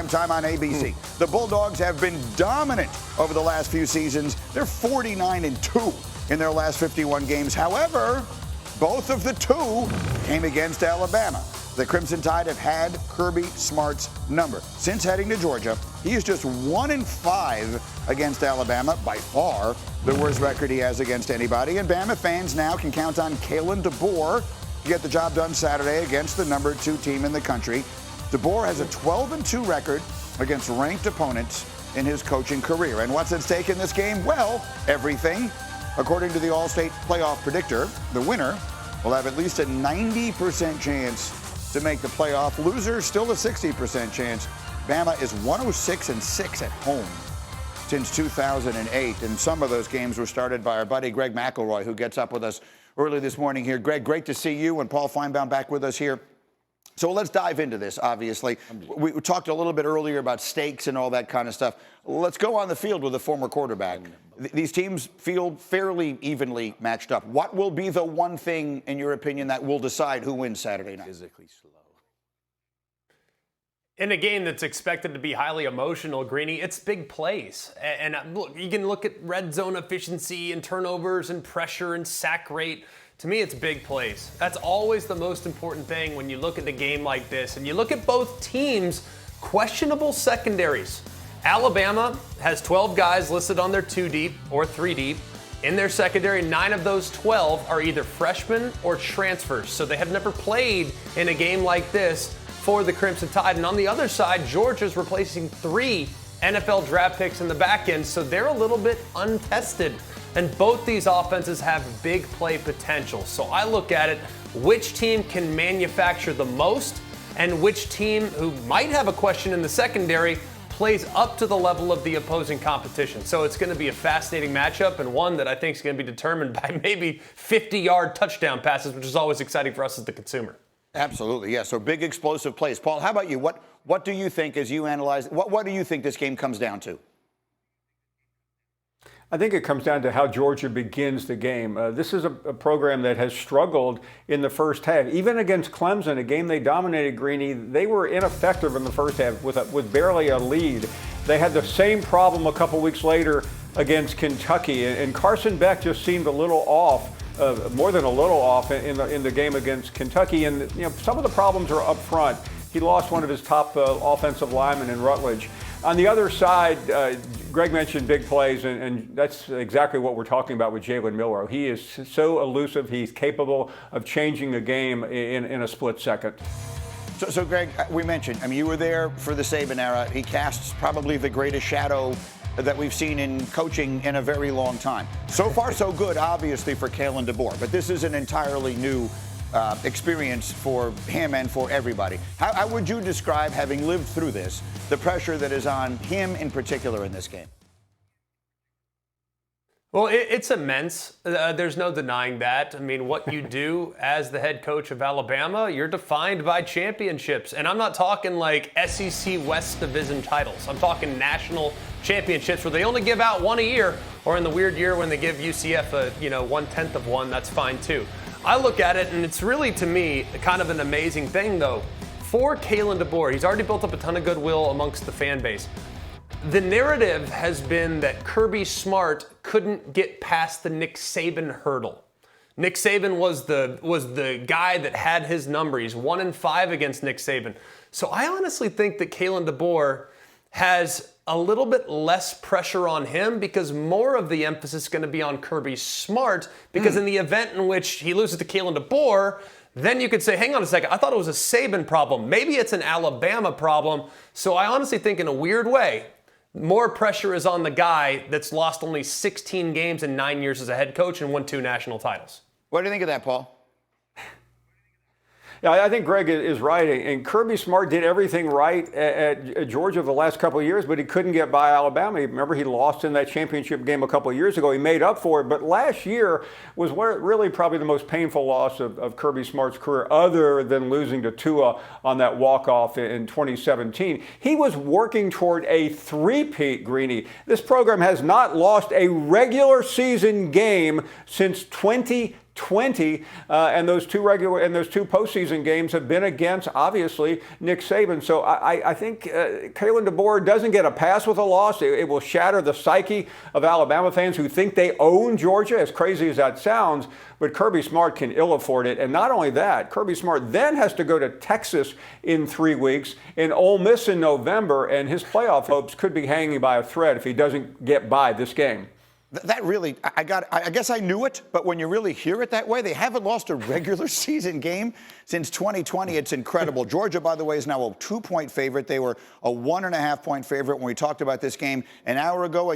primetime on ABC. The Bulldogs have been dominant over the last few seasons. They're 49-2 in their last 51 games. However, both of the two came against Alabama. The Crimson Tide have had Kirby Smart's number. Since heading to Georgia, he is just 1-5 against Alabama, by far the worst record he has against anybody. And Bama fans now can count on Kalen DeBoer to get the job done Saturday against the number 2 team in the country. DeBoer has a 12-2 record against ranked opponents in his coaching career. And what's at stake in this game? Well, everything. According to the All-State playoff predictor, the winner will have at least a 90% chance to make the playoff. Loser, still a 60% chance. Bama is 106-6 at home since 2008. And some of those games were started by our buddy Greg McElroy, who gets up with us early this morning here. Greg, great to see you, and Paul Finebaum back with us here. So let's dive into this, obviously. We talked a little bit earlier about stakes and all that kind of stuff. Let's go on the field with a former quarterback. These teams feel fairly evenly matched up. What will be the one thing, in your opinion, that will decide who wins Saturday night? Physically slow. In a game that's expected to be highly emotional, Greeny, it's big plays. And look, you can look at red zone efficiency and turnovers and pressure and sack rate. To me, it's big plays. That's always the most important thing when you look at a game like this. And you look at both teams' questionable secondaries. Alabama has 12 guys listed on their 2 deep or 3 deep. In their secondary, 9 of those 12 are either freshmen or transfers. So they have never played in a game like this for the Crimson Tide. And on the other side, Georgia's replacing 3 NFL draft picks in the back end. So they're a little bit untested. And both these offenses have big play potential. So I look at it, which team can manufacture the most and which team who might have a question in the secondary plays up to the level of the opposing competition. So it's going to be a fascinating matchup, and one that I think is going to be determined by maybe 50-yard touchdown passes, which is always exciting for us as the consumer. Absolutely, yeah. So big explosive plays. Paul, how about you? What do you think as you analyze, what do you think this game comes down to? I think it comes down to how Georgia begins the game. This is a program that has struggled in the first half. Even against Clemson, a game they dominated, Greeny, they were ineffective in the first half with barely a lead. They had the same problem a couple weeks later against Kentucky, and Carson Beck just seemed a little off, more than a little off in the game against Kentucky. And some of the problems are up front. He lost one of his top offensive linemen in Rutledge. On the other side, Greg mentioned big plays, and that's exactly what we're talking about with Jalen Milroe. He is so elusive. He's capable of changing a game in a split second. So, Greg, we mentioned, you were there for the Saban era. He casts probably the greatest shadow that we've seen in coaching in a very long time. So far, so good, obviously, for Kalen DeBoer. But this is an entirely new experience for him and for everybody. How would you describe, having lived through this, the pressure that is on him in particular in this game? Well, it's immense. There's no denying that. What you do as the head coach of Alabama, you're defined by championships. And I'm not talking like SEC West Division titles. I'm talking national championships where they only give out one a year, or in the weird year when they give UCF a 1/10 of one, that's fine too. I look at it, and it's really, to me, kind of an amazing thing, though. For Kalen DeBoer, he's already built up a ton of goodwill amongst the fan base. The narrative has been that Kirby Smart couldn't get past the Nick Saban hurdle. Nick Saban was the guy that had his number. He's 1-5 against Nick Saban. So I honestly think that Kalen DeBoer has a little bit less pressure on him because more of the emphasis is going to be on Kirby Smart, because in the event in which he loses to Kalen DeBoer, then you could say, hang on a second, I thought it was a Saban problem. Maybe it's an Alabama problem. So I honestly think, in a weird way, more pressure is on the guy that's lost only 16 games in 9 years as a head coach and won 2 national titles. What do you think of that, Paul? Yeah, I think Greg is right. And Kirby Smart did everything right at Georgia the last couple of years, but he couldn't get by Alabama. Remember, he lost in that championship game a couple of years ago. He made up for it. But last year was really probably the most painful loss of Kirby Smart's career, other than losing to Tua on that walk-off in 2017. He was working toward a three-peat, Greeny. This program has not lost a regular season game since 2010. 20, and those two postseason games have been against, obviously, Nick Saban. So I think Kalen DeBoer doesn't get a pass with a loss. It will shatter the psyche of Alabama fans who think they own Georgia, as crazy as that sounds. But Kirby Smart can ill afford it. And not only that, Kirby Smart then has to go to Texas in 3 weeks and Ole Miss in November, and his playoff hopes could be hanging by a thread if he doesn't get by this game. That really, I guess I knew it, but when you really hear it that way, they haven't lost a regular season game since 2020. It's incredible. Georgia, by the way, is now a 2-point favorite. They were a 1.5-point favorite when we talked about this game an hour ago.